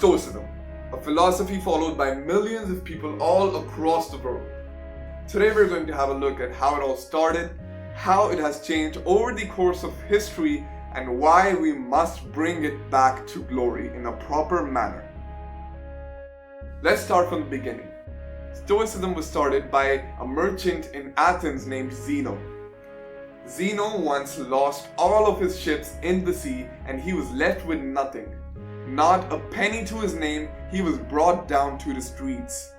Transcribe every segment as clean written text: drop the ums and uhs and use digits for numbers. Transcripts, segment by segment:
Stoicism, a philosophy followed by millions of people all across the world. Today we're going to have a look at how it all started, how it has changed over the course of history, and why we must bring it back to glory in a proper manner. Let's start from the beginning. Stoicism was started by a merchant in Athens named Zeno. Zeno once lost all of his ships in the sea and he was left with nothing. Not a penny to his name, he was brought down to the streets.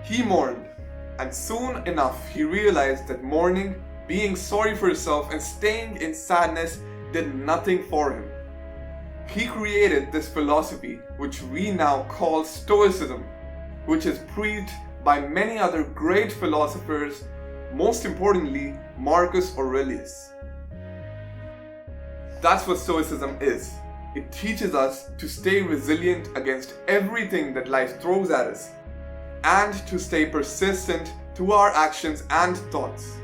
He mourned, and soon enough he realized that mourning, being sorry for himself and staying in sadness did nothing for him. He created this philosophy which we now call Stoicism, which is preached by many other great philosophers, most importantly Marcus Aurelius. That's what Stoicism is. It teaches us to stay resilient against everything that life throws at us, and to stay persistent to our actions and thoughts.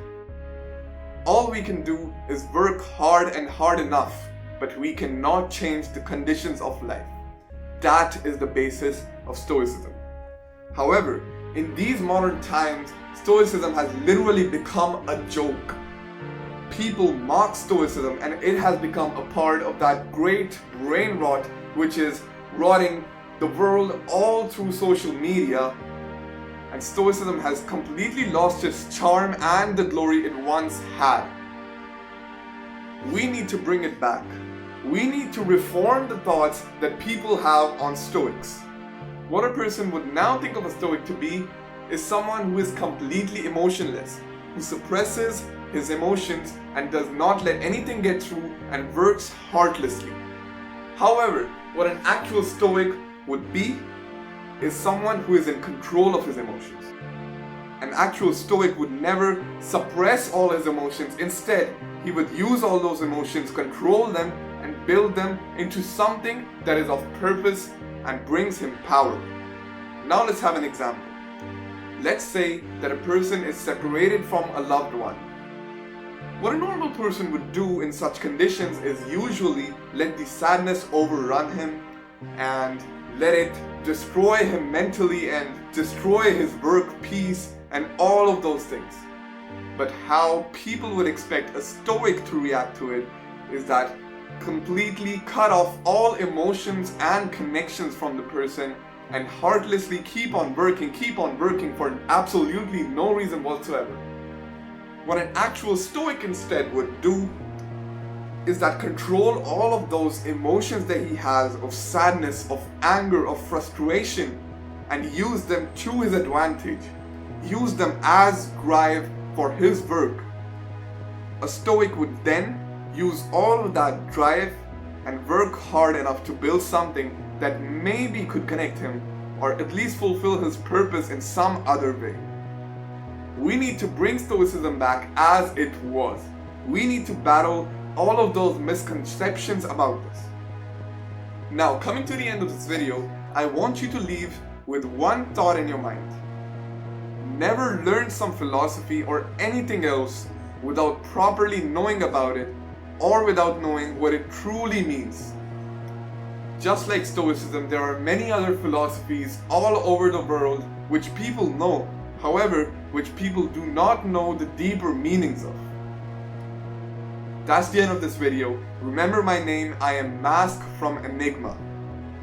All we can do is work hard and hard enough, but we cannot change the conditions of life. That is the basis of Stoicism. However, in these modern times, Stoicism has literally become a joke. People mock Stoicism and it has become a part of that great brain rot which is rotting the world all through social media, and Stoicism has completely lost its charm and the glory it once had. We need to bring it back. We need to reform the thoughts that people have on Stoics. What a person would now think of a Stoic to be is someone who is completely emotionless, who suppresses his emotions and does not let anything get through and works heartlessly. However, what an actual Stoic would be is someone who is in control of his emotions. An actual Stoic would never suppress all his emotions. Instead, he would use all those emotions, control them, and build them into something that is of purpose and brings him power. Now let's have an example. Let's say that a person is separated from a loved one. What a normal person would do in such conditions is usually let the sadness overrun him and let it destroy him mentally and destroy his work peace and all of those things. But how people would expect a Stoic to react to it is that completely cut off all emotions and connections from the person and heartlessly keep on working for absolutely no reason whatsoever. What an actual Stoic instead would do is that control all of those emotions that he has of sadness, of anger, of frustration, and use them to his advantage. Use them as drive for his work. A Stoic would then use all of that drive and work hard enough to build something that maybe could connect him or at least fulfill his purpose in some other way. We need to bring Stoicism back as it was. We need to battle all of those misconceptions about this. Now, coming to the end of this video, I want you to leave with one thought in your mind. Never learn some philosophy or anything else without properly knowing about it or without knowing what it truly means. Just like Stoicism, there are many other philosophies all over the world which people know, however, which people do not know the deeper meanings of. That's the end of this video. Remember my name, I am Mask from Enigma.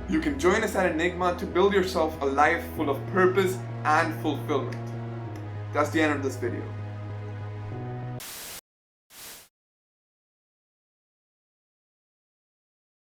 You can join us at Enigma to build yourself a life full of purpose and fulfillment. That's the end of this video.